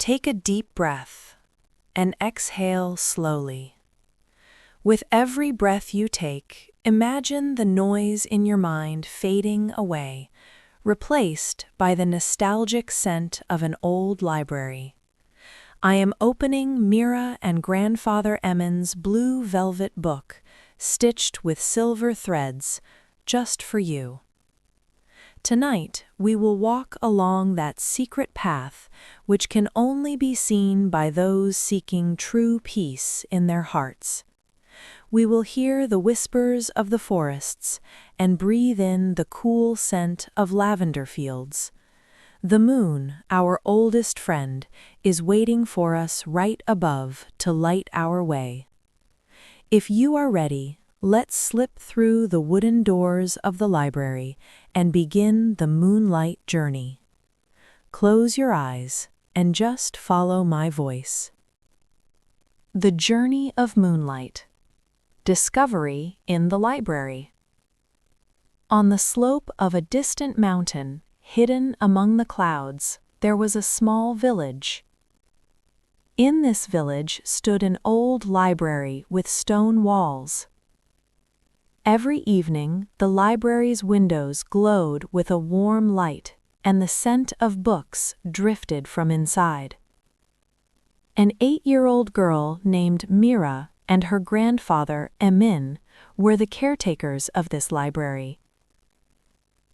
Take a deep breath and exhale slowly. With every breath you take, imagine the noise in your mind fading away, replaced by the nostalgic scent of an old library. I am opening Mira and Grandfather Emin's blue velvet book, stitched with silver threads, just for you. Tonight, we will walk along that secret path which can only be seen by those seeking true peace in their hearts. We will hear the whispers of the forests and breathe in the cool scent of lavender fields. The moon, our oldest friend, is waiting for us right above to light our way. If you are ready, let's slip through the wooden doors of the library and begin the Moonlight Journey. Close your eyes and just follow my voice. The Journey of Moonlight. Discovery in the library. On the slope of a distant mountain, hidden among the clouds, there was a small village. In this village stood an old library with stone walls. Every evening, the library's windows glowed with a warm light, and the scent of books drifted from inside. An 8-year-old girl named Mira and her grandfather Emin were the caretakers of this library.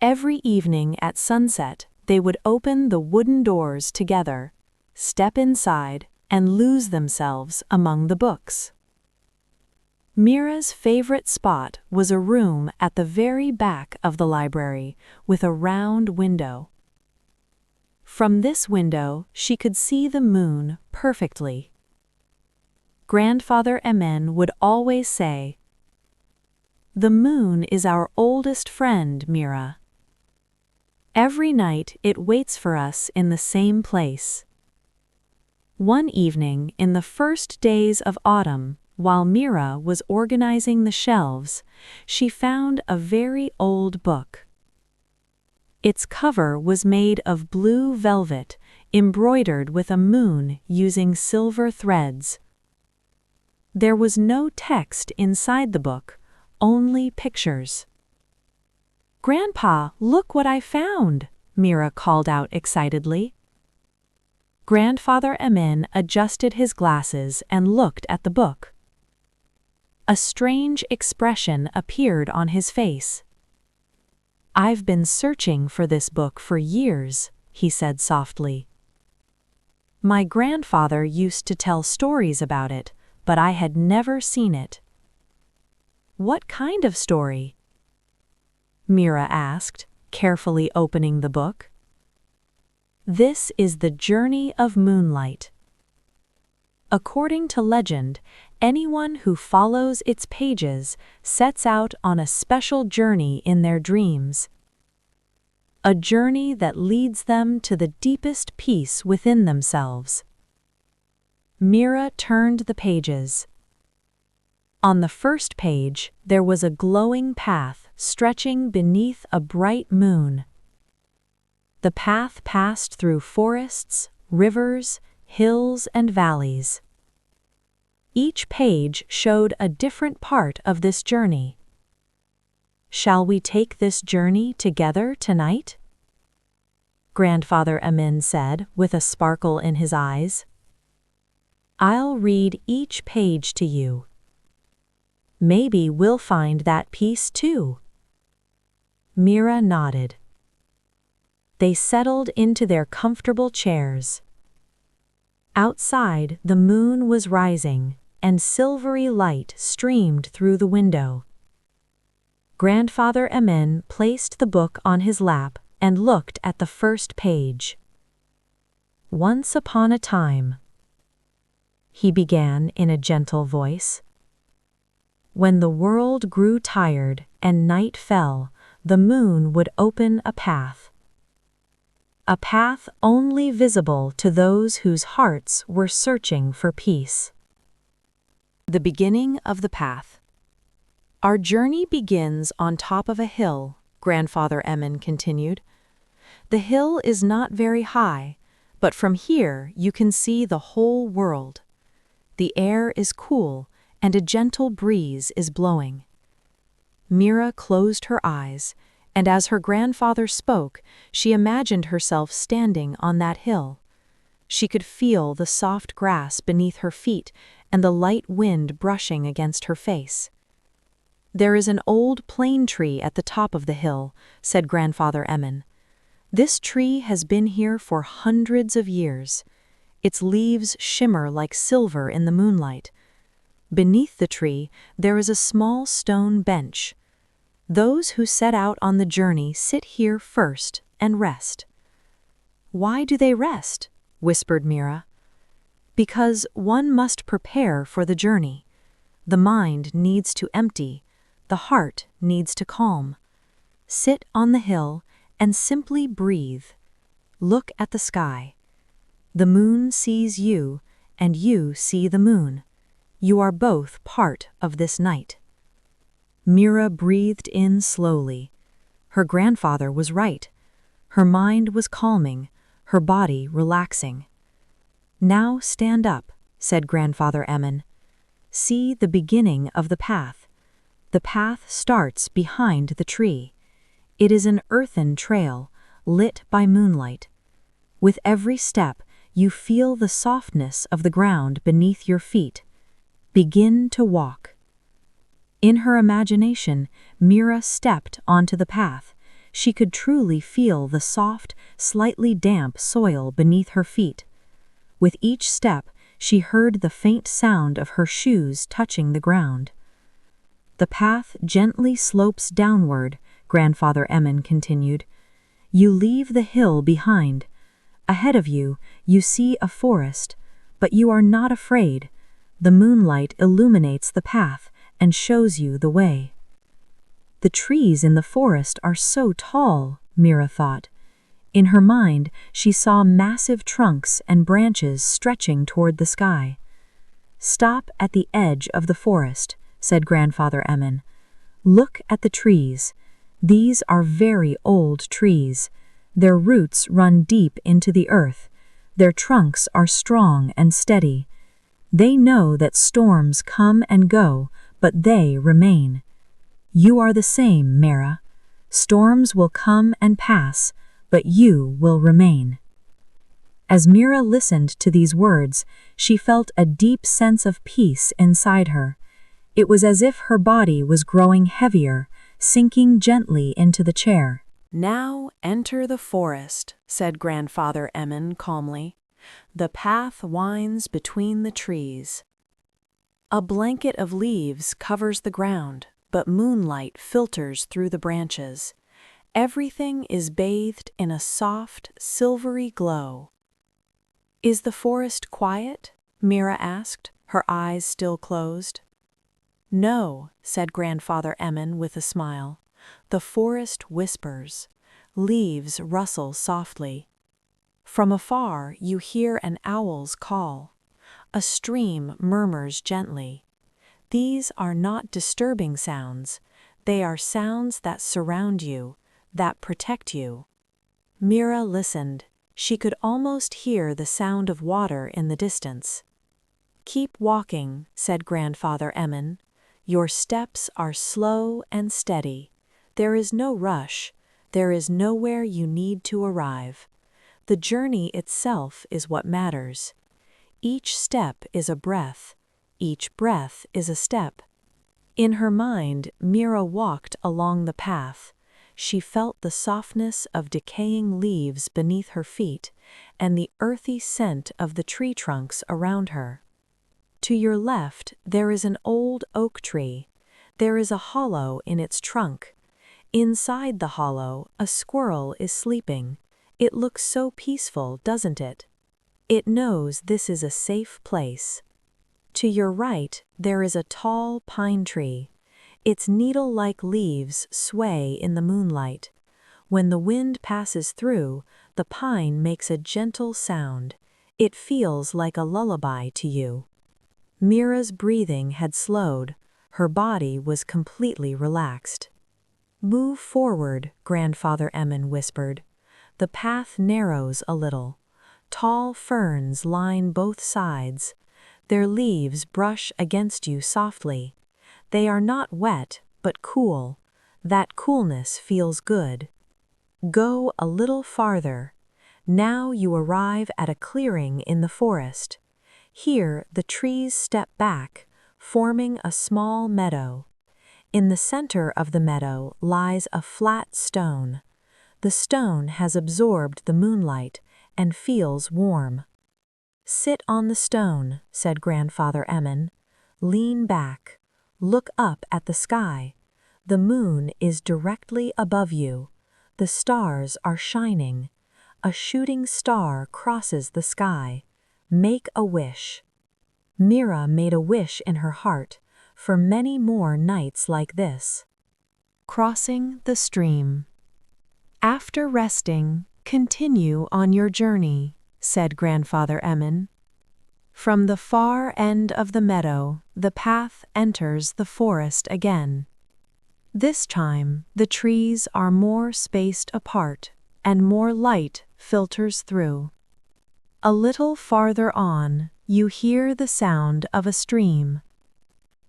Every evening at sunset, they would open the wooden doors together, step inside, and lose themselves among the books. Mira's favorite spot was a room at the very back of the library with a round window. From this window, she could see the moon perfectly. Grandfather Emin would always say, "The moon is our oldest friend, Mira. Every night it waits for us in the same place." One evening in the first days of autumn, while Mira was organizing the shelves, she found a very old book. Its cover was made of blue velvet, embroidered with a moon using silver threads. There was no text inside the book, only pictures. "Grandpa, look what I found!" Mira called out excitedly. Grandfather Emin adjusted his glasses and looked at the book. A strange expression appeared on his face. "I've been searching for this book for years," he said softly. "My grandfather used to tell stories about it, but I had never seen it." "What kind of story?" Mira asked, carefully opening the book. "This is the Journey of Moonlight. According to legend, anyone who follows its pages sets out on a special journey in their dreams. A journey that leads them to the deepest peace within themselves." Mira turned the pages. On the first page, there was a glowing path stretching beneath a bright moon. The path passed through forests, rivers, hills, and valleys. Each page showed a different part of this journey. "Shall we take this journey together tonight?" Grandfather Emin said, with a sparkle in his eyes. "I'll read each page to you. Maybe we'll find that peace too." Mira nodded. They settled into their comfortable chairs. Outside, the moon was rising, and silvery light streamed through the window. Grandfather Emin placed the book on his lap and looked at the first page. "Once upon a time," he began in a gentle voice. "When the world grew tired and night fell, the moon would open a path. A path only visible to those whose hearts were searching for peace." The beginning of the path. "Our journey begins on top of a hill," Grandfather Emin continued. "The hill is not very high, But from here you can see the whole world. The air is cool and a gentle breeze is blowing. Mira closed her eyes, and as her grandfather spoke, she imagined herself standing on that hill. She could feel the soft grass beneath her feet and the light wind brushing against her face. "There is an old plane tree at the top of the hill," said Grandfather Emin. "This tree has been here for hundreds of years. Its leaves shimmer like silver in the moonlight. Beneath the tree, there is a small stone bench. Those who set out on the journey sit here first and rest." "Why do they rest?" whispered Mira. "Because one must prepare for the journey. The mind needs to empty, the heart needs to calm. Sit on the hill and simply breathe. Look at the sky. The moon sees you, and you see the moon. You are both part of this night." Mira breathed in slowly. Her grandfather was right. Her mind was calming, her body relaxing. "Now stand up," said Grandfather Emin. "See the beginning of the path. The path starts behind the tree. It is an earthen trail, lit by moonlight. With every step, you feel the softness of the ground beneath your feet. Begin to walk." In her imagination, Mira stepped onto the path. She could truly feel the soft, slightly damp soil beneath her feet. With each step, she heard the faint sound of her shoes touching the ground. "The path gently slopes downward," Grandfather Emin continued. "You leave the hill behind. Ahead of you, you see a forest, but you are not afraid. The moonlight illuminates the path and shows you the way." "The trees in the forest are so tall," Mira thought. In her mind, she saw massive trunks and branches stretching toward the sky. "Stop at the edge of the forest," said Grandfather Emin. "Look at the trees. These are very old trees. Their roots run deep into the earth. Their trunks are strong and steady. They know that storms come and go, but they remain. You are the same, Mira. Storms will come and pass, but you will remain." As Mira listened to these words, she felt a deep sense of peace inside her. It was as if her body was growing heavier, sinking gently into the chair. "Now enter the forest," said Grandfather Emin calmly. "The path winds between the trees. A blanket of leaves covers the ground, but moonlight filters through the branches. Everything is bathed in a soft, silvery glow." "Is the forest quiet?" Mira asked, her eyes still closed. "No," said Grandfather Emin with a smile. "The forest whispers. Leaves rustle softly. From afar you hear an owl's call. A stream murmurs gently. These are not disturbing sounds. They are sounds that surround you, that protect you." Mira listened. She could almost hear the sound of water in the distance. "Keep walking," said Grandfather Emin. "Your steps are slow and steady. There is no rush. There is nowhere you need to arrive. The journey itself is what matters. Each step is a breath. Each breath is a step." In her mind, Mira walked along the path. She felt the softness of decaying leaves beneath her feet and the earthy scent of the tree trunks around her. To your left, there is an old oak tree. There is a hollow in its trunk. Inside the hollow, a squirrel is sleeping. It looks so peaceful, doesn't it? It knows this is a safe place. To your right, there is a tall pine tree. Its needle-like leaves sway in the moonlight. When the wind passes through, the pine makes a gentle sound. It feels like a lullaby to you. Mira's breathing had slowed. Her body was completely relaxed. "Move forward," Grandfather Emin whispered. "The path narrows a little. Tall ferns line both sides. Their leaves brush against you softly. They are not wet, but cool. That coolness feels good. Go a little farther. Now you arrive at a clearing in the forest. Here the trees step back, forming a small meadow. In the center of the meadow lies a flat stone. The stone has absorbed the moonlight and feels warm. "Sit on the stone," said Grandfather Emin. "Lean back. Look up at the sky. The moon is directly above you. The stars are shining. A shooting star crosses the sky. Make a wish." Mira made a wish in her heart for many more nights like this. Crossing the stream. "After resting, continue on your journey," said Grandfather Emin. From the far end of the meadow, the path enters the forest again. This time, the trees are more spaced apart, and more light filters through. A little farther on, you hear the sound of a stream.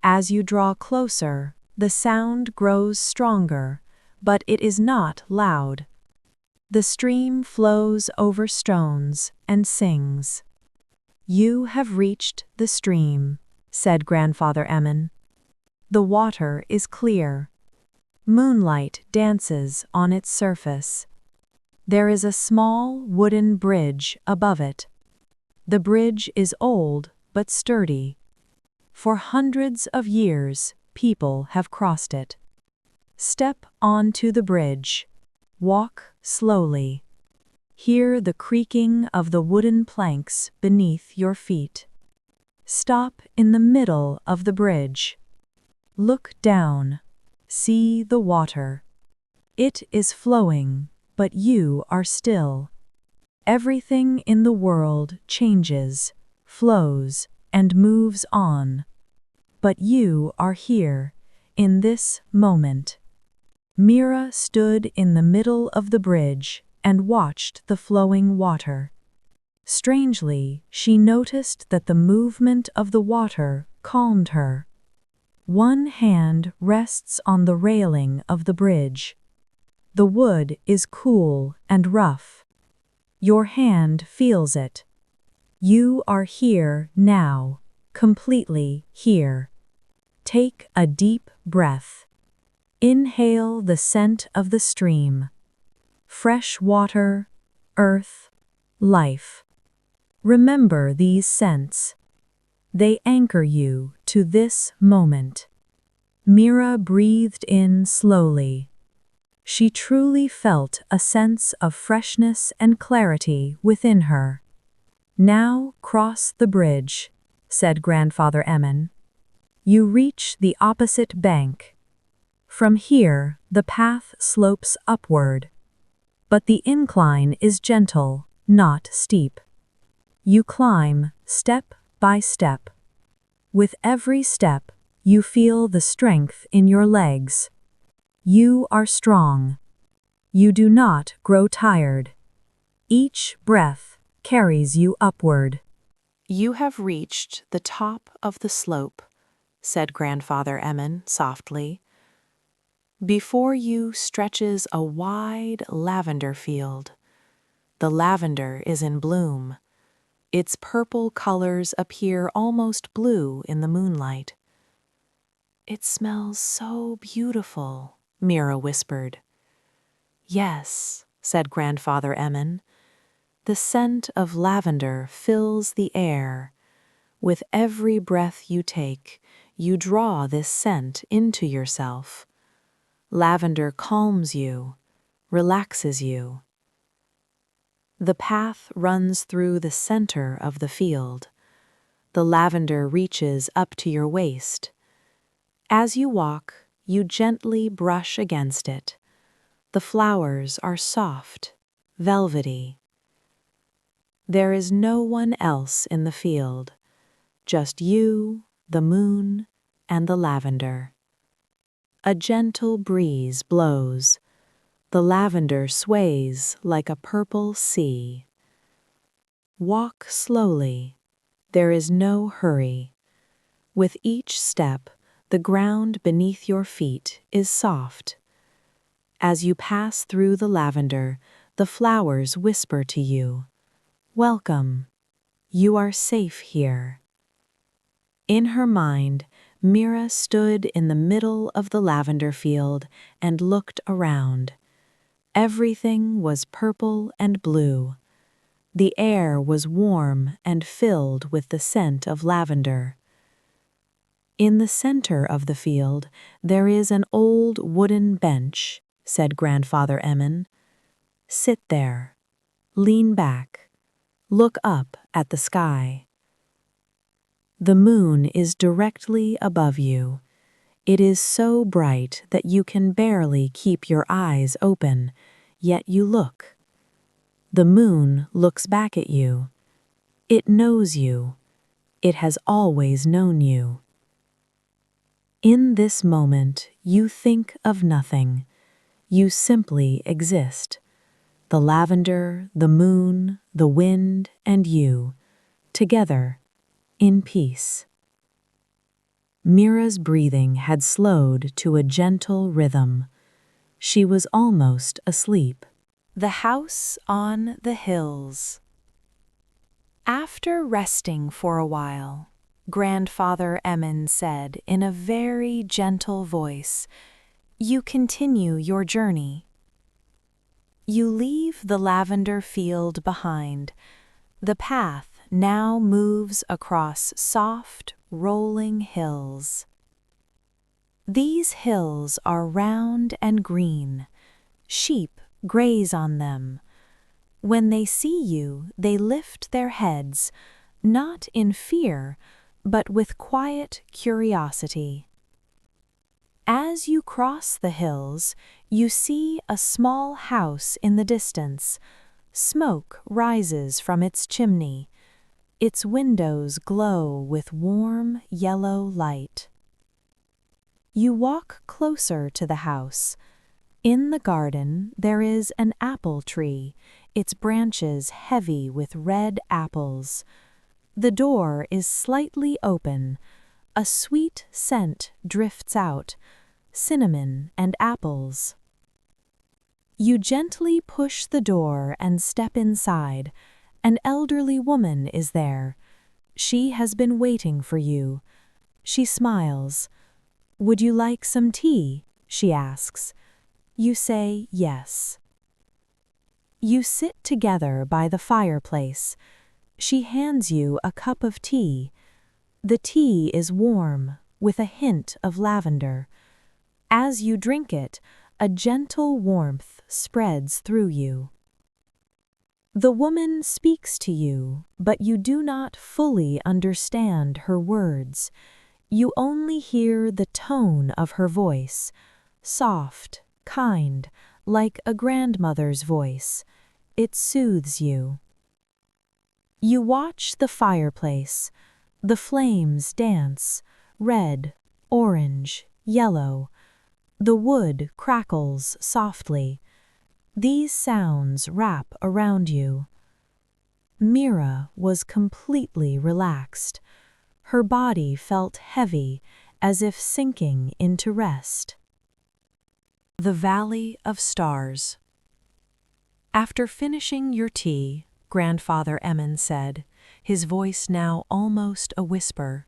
As you draw closer, the sound grows stronger, but it is not loud. The stream flows over stones and sings. "You have reached the stream," said Grandfather Emin. "The water is clear. Moonlight dances on its surface. There is a small wooden bridge above it. The bridge is old but sturdy. For hundreds of years, people have crossed it. Step onto the bridge. Walk slowly. Hear the creaking of the wooden planks beneath your feet. Stop in the middle of the bridge. Look down. See the water. It is flowing, but you are still. Everything in the world changes, flows, and moves on. But you are here, in this moment." Mira stood in the middle of the bridge and watched the flowing water. Strangely, she noticed that the movement of the water calmed her. One hand rests on the railing of the bridge. The wood is cool and rough. Your hand feels it. You are here now, completely here. Take a deep breath. Inhale the scent of the stream. Fresh water, earth, life. Remember these scents. They anchor you to this moment. Mira breathed in slowly. She truly felt a sense of freshness and clarity within her. "Now cross the bridge," said Grandfather Emin. You reach the opposite bank. From here, the path slopes upward. But the incline is gentle, not steep. You climb step by step. With every step, you feel the strength in your legs. You are strong. You do not grow tired. Each breath carries you upward. "You have reached the top of the slope," said Grandfather Emin softly. "Before you stretches a wide lavender field. The lavender is in bloom. Its purple colors appear almost blue in the moonlight." "It smells so beautiful," Mira whispered. "Yes," said Grandfather Emin. "The scent of lavender fills the air. With every breath you take, you draw this scent into yourself. Lavender calms you, relaxes you." The path runs through the center of the field. The lavender reaches up to your waist. As you walk, you gently brush against it. The flowers are soft, velvety. There is no one else in the field, just you, the moon, and the lavender. A gentle breeze blows. The lavender sways like a purple sea. Walk slowly. There is no hurry. With each step, the ground beneath your feet is soft. As you pass through the lavender, the flowers whisper to you, "Welcome. You are safe here." In her mind, Mira stood in the middle of the lavender field and looked around. Everything was purple and blue. The air was warm and filled with the scent of lavender. "In the center of the field, there is an old wooden bench," said Grandfather Emin. "Sit there. Lean back. Look up at the sky. The moon is directly above you. It is so bright that you can barely keep your eyes open, yet you look. The moon looks back at you. It knows you. It has always known you. In this moment, you think of nothing. You simply exist. The lavender, the moon, the wind, and you, together, in peace." Mira's breathing had slowed to a gentle rhythm. She was almost asleep. The house on the hills. After resting for a while, Grandfather Emin said in a very gentle voice, "You continue your journey. You leave the lavender field behind. The path now moves across soft, rolling hills. These hills are round and green. Sheep graze on them. When they see you, they lift their heads, not in fear, but with quiet curiosity. As you cross the hills, you see a small house in the distance. Smoke rises from its chimney. Its windows glow with warm yellow light. You walk closer to the house. In the garden, there is an apple tree, its branches heavy with red apples. The door is slightly open. A sweet scent drifts out, cinnamon and apples. You gently push the door and step inside. An elderly woman is there. She has been waiting for you. She smiles. "Would you like some tea?" she asks. You say yes. You sit together by the fireplace. She hands you a cup of tea. The tea is warm, with a hint of lavender. As you drink it, a gentle warmth spreads through you. The woman speaks to you, but you do not fully understand her words. You only hear the tone of her voice, soft, kind, like a grandmother's voice. It soothes you. You watch the fireplace. The flames dance, red, orange, yellow. The wood crackles softly. These sounds wrap around you. Mira was completely relaxed. Her body felt heavy, as if sinking into rest. The Valley of Stars. After finishing your tea, Grandfather Emin said, his voice now almost a whisper,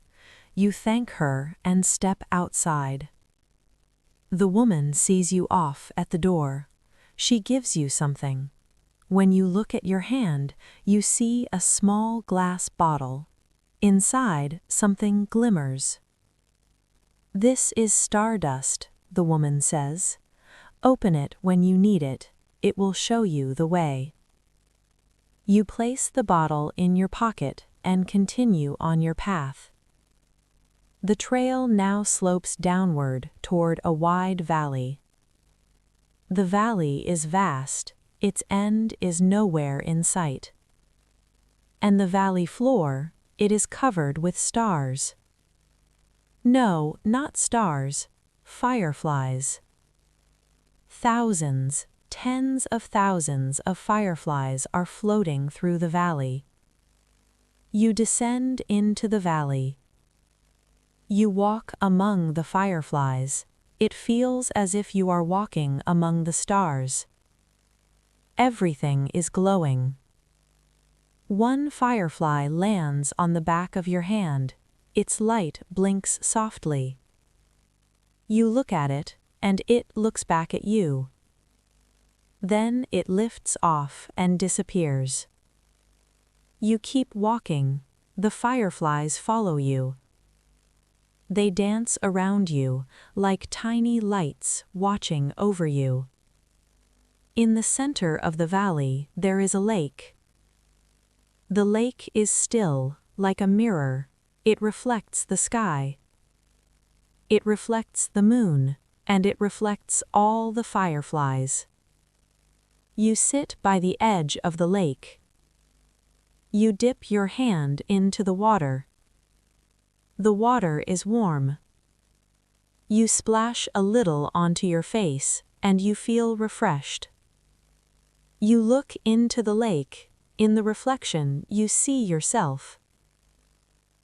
you thank her and step outside. The woman sees you off at the door. She gives you something. When you look at your hand, you see a small glass bottle. Inside, something glimmers. This is stardust, the woman says. Open it when you need it. It will show you the way. You place the bottle in your pocket and continue on your path. The trail now slopes downward toward a wide valley. The valley is vast, its end is nowhere in sight. And the valley floor, it is covered with stars. No, not stars, fireflies. Thousands, tens of thousands of fireflies are floating through the valley. You descend into the valley. You walk among the fireflies. It feels as if you are walking among the stars. Everything is glowing. One firefly lands on the back of your hand. Its light blinks softly. You look at it, and it looks back at you. Then it lifts off and disappears. You keep walking. The fireflies follow you. They dance around you like tiny lights watching over you. In the center of the valley, there is a lake. The lake is still, like a mirror. It reflects the sky. It reflects the moon, and it reflects all the fireflies. You sit by the edge of the lake. You dip your hand into the water. The water is warm. You splash a little onto your face, and you feel refreshed. You look into the lake. In the reflection, you see yourself.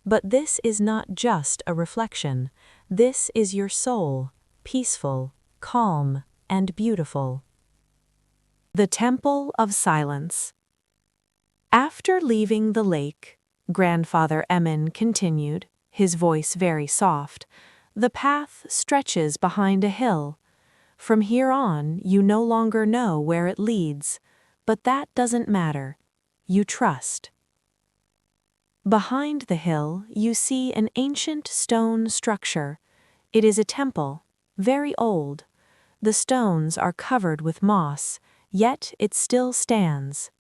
But this is not just a reflection. This is your soul, peaceful, calm, and beautiful. The Temple of Silence. After leaving the lake, Grandfather Emin continued, his voice very soft, "The path stretches behind a hill. From here on, you no longer know where it leads, but that doesn't matter. You trust. Behind the hill, you see an ancient stone structure. It is a temple, very old. The stones are covered with moss, yet it still stands.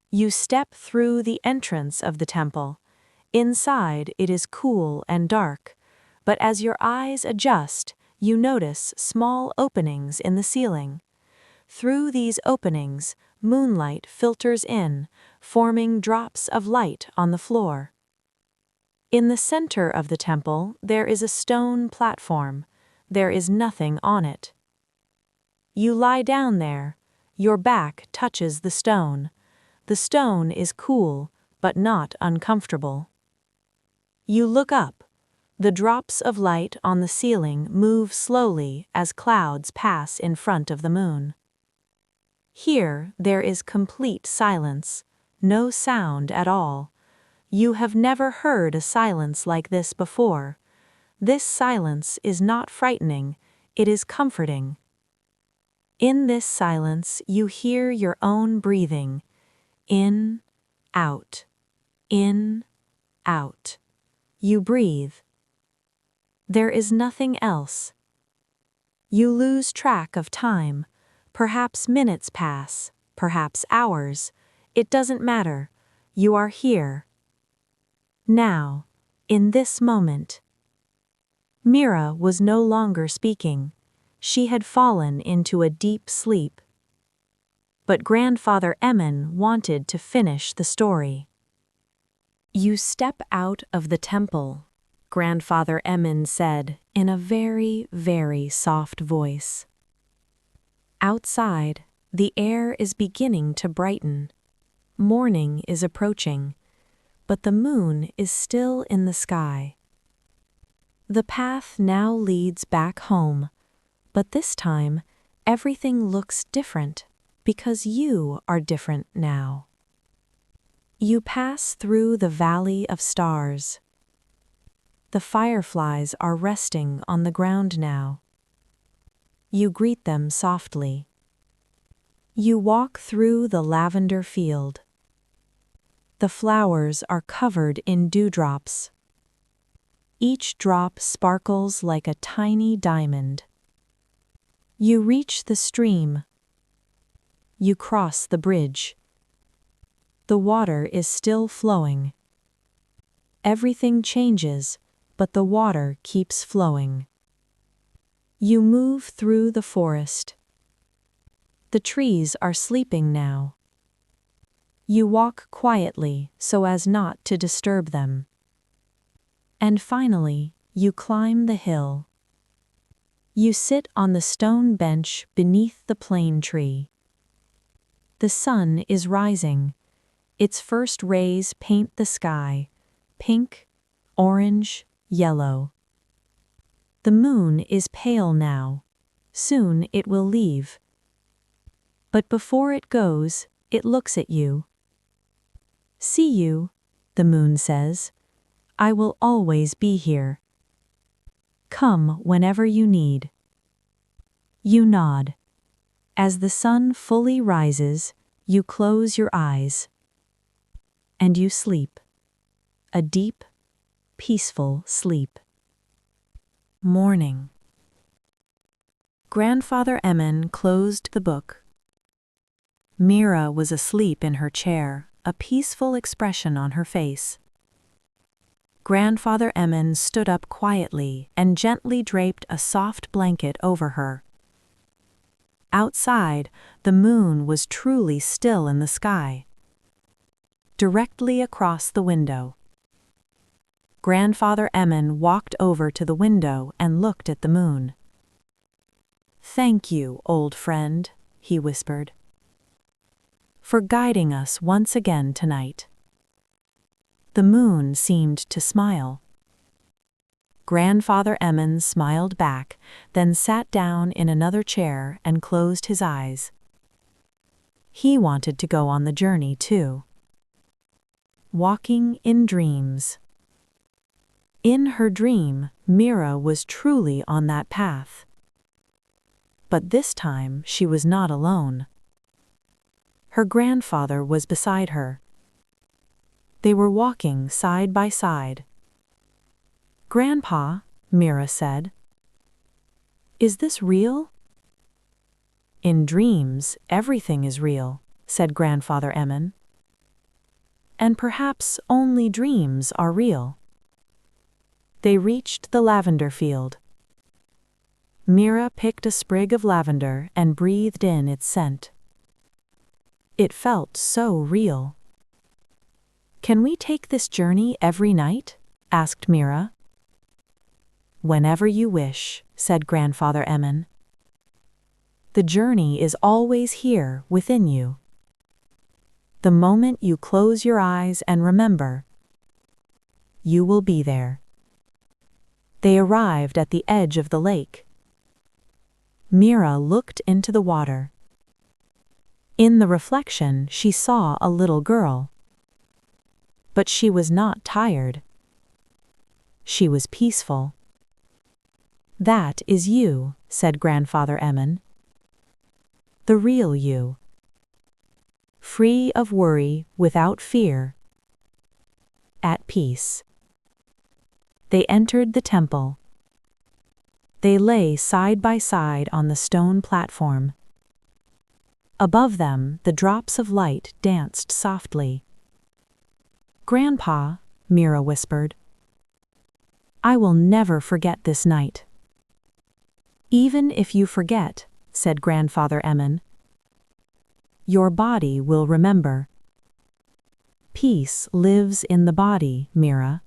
You step through the entrance of the temple. Inside, it is cool and dark, but as your eyes adjust, you notice small openings in the ceiling. Through these openings, moonlight filters in, forming drops of light on the floor. In the center of the temple, there is a stone platform. There is nothing on it. You lie down there. Your back touches the stone. The stone is cool, but not uncomfortable. You look up. The drops of light on the ceiling move slowly as clouds pass in front of the moon. Here, there is complete silence, no sound at all. You have never heard a silence like this before. This silence is not frightening, it is comforting. In this silence, you hear your own breathing. In, out. In, out. You breathe. There is nothing else. You lose track of time. Perhaps minutes pass, perhaps hours. It doesn't matter. You are here. Now, in this moment. Mira was no longer speaking. She had fallen into a deep sleep. But Grandfather Emin wanted to finish the story. You step out of the temple, Grandfather Emin said in a very, very soft voice. Outside, the air is beginning to brighten. Morning is approaching, but the moon is still in the sky. The path now leads back home, but this time, everything looks different. Because you are different now. You pass through the valley of stars. The fireflies are resting on the ground now. You greet them softly. You walk through the lavender field. The flowers are covered in dewdrops. Each drop sparkles like a tiny diamond. You reach the stream. You cross the bridge. The water is still flowing. Everything changes, but the water keeps flowing. You move through the forest. The trees are sleeping now. You walk quietly so as not to disturb them. And finally, you climb the hill. You sit on the stone bench beneath the plane tree. The sun is rising. Its first rays paint the sky, pink, orange, yellow. The moon is pale now. Soon it will leave. But before it goes, it looks at you. See you, the moon says. I will always be here. Come whenever you need. You nod. As the sun fully rises, you close your eyes. And you sleep. A deep, peaceful sleep. Morning. Grandfather Emin closed the book. Mira was asleep in her chair, a peaceful expression on her face. Grandfather Emin stood up quietly and gently draped a soft blanket over her. Outside, the moon was truly still in the sky. Directly across the window. Grandfather Emin walked over to the window and looked at the moon. "Thank you, old friend," he whispered, "for guiding us once again tonight." The moon seemed to smile. Grandfather Emin smiled back, then sat down in another chair and closed his eyes. He wanted to go on the journey too. Walking in dreams. In her dream, Mira was truly on that path. But this time she was not alone. Her grandfather was beside her. They were walking side by side. "Grandpa," Mira said, "is this real?" "In dreams, everything is real," said Grandfather Emin. "And perhaps only dreams are real." They reached the lavender field. Mira picked a sprig of lavender and breathed in its scent. It felt so real. "Can we take this journey every night?" asked Mira. "Whenever you wish," said Grandfather Emin. "The journey is always here within you. The moment you close your eyes and remember, you will be there." They arrived at the edge of the lake. Mira looked into the water. In the reflection, she saw a little girl. But she was not tired. She was peaceful. "That is you," said Grandfather Emin. "The real you. Free of worry, without fear. At peace." They entered the temple. They lay side by side on the stone platform. Above them, the drops of light danced softly. "Grandpa," Mira whispered, "I will never forget this night." "Even if you forget," said Grandfather Emin, "your body will remember. Peace lives in the body, Mira.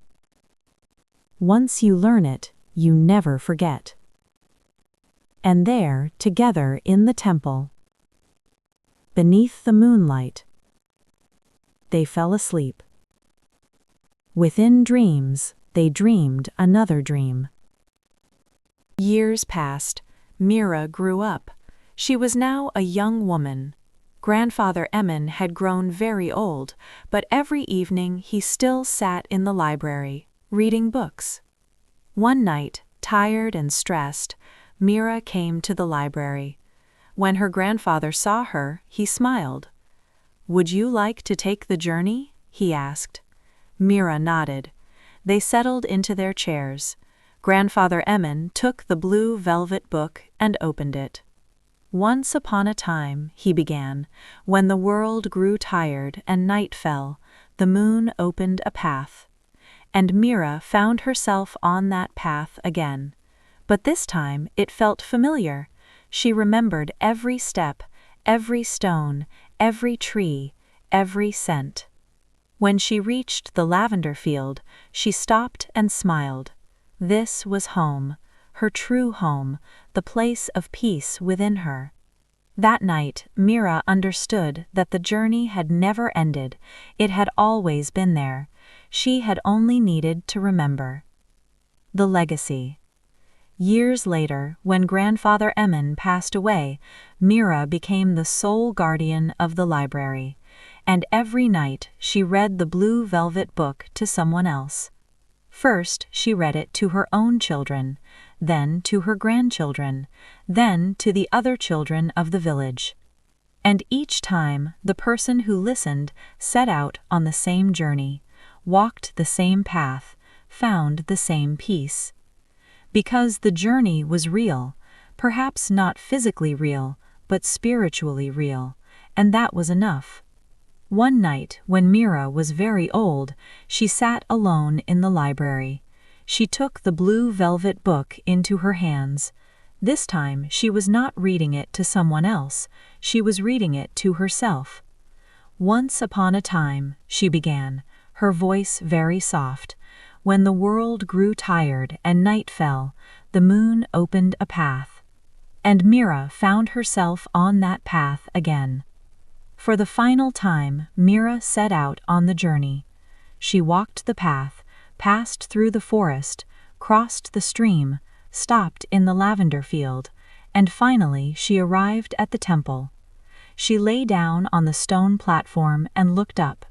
Once you learn it, you never forget." And there, together in the temple, beneath the moonlight, they fell asleep. Within dreams, they dreamed another dream. Years passed. Mira grew up. She was now a young woman. Grandfather Emin had grown very old, but every evening he still sat in the library, reading books. One night, tired and stressed, Mira came to the library. When her grandfather saw her, he smiled. "Would you like to take the journey?" he asked. Mira nodded. They settled into their chairs. Grandfather Emin took the blue velvet book and opened it. "Once upon a time," he began, "when the world grew tired and night fell, the moon opened a path. And Mira found herself on that path again. But this time it felt familiar. She remembered every step, every stone, every tree, every scent. When she reached the lavender field, she stopped and smiled. This was home, her true home, the place of peace within her. That night, Mira understood that the journey had never ended. It had always been there. She had only needed to remember. The legacy. Years later, when Grandfather Emin passed away, Mira became the sole guardian of the library, and every night she read the blue velvet book to someone else. First, she read it to her own children, then to her grandchildren, then to the other children of the village. And each time, the person who listened set out on the same journey, walked the same path, found the same peace. Because the journey was real, perhaps not physically real, but spiritually real, and that was enough. One night, when Mira was very old, she sat alone in the library. She took the blue velvet book into her hands. This time, she was not reading it to someone else, she was reading it to herself. Once upon a time, she began, her voice very soft. When the world grew tired and night fell, the moon opened a path. And Mira found herself on that path again. For the final time, Mira set out on the journey. She walked the path, passed through the forest, crossed the stream, stopped in the lavender field, and finally she arrived at the temple. She lay down on the stone platform and looked up.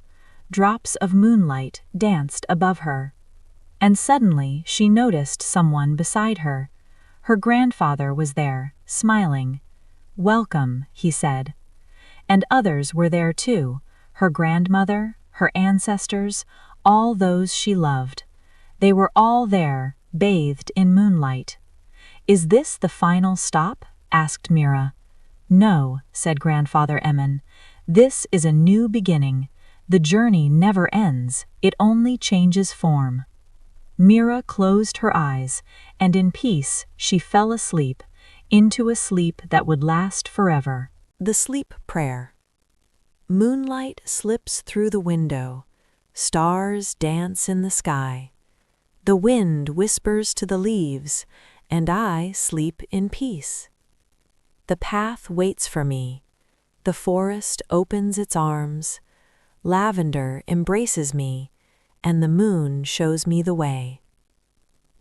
Drops of moonlight danced above her. And suddenly she noticed someone beside her. Her grandfather was there, smiling. "Welcome," he said. And others were there too, her grandmother, her ancestors, all those she loved. They were all there, bathed in moonlight. "Is this the final stop?" asked Mira. "No," said Grandfather Emin. "This is a new beginning. The journey never ends, it only changes form." Mira closed her eyes, and in peace she fell asleep, into a sleep that would last forever. The Sleep Prayer. Moonlight slips through the window, stars dance in the sky. The wind whispers to the leaves, and I sleep in peace. The path waits for me, the forest opens its arms, lavender embraces me, and the moon shows me the way.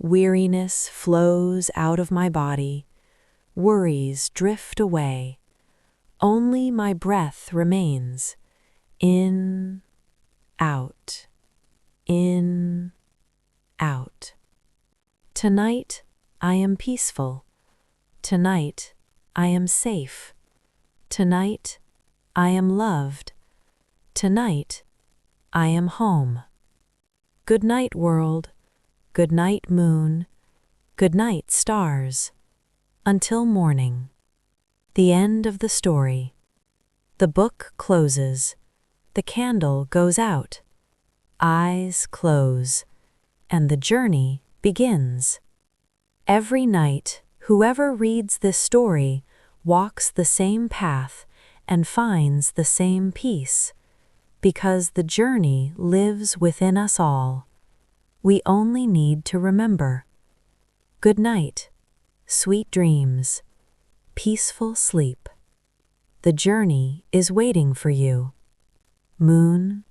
Weariness flows out of my body, worries drift away. Only my breath remains. In, out, in, out. Tonight I am peaceful. Tonight I am safe. Tonight I am loved. Tonight I am home. Good night, world. Good night, moon. Good night, stars. Until morning. The end of the story. The book closes. The candle goes out. Eyes close. And the journey begins. Every night, whoever reads this story walks the same path and finds the same peace. Because the journey lives within us all. We only need to remember. Good night, sweet dreams, peaceful sleep. The journey is waiting for you. Moon,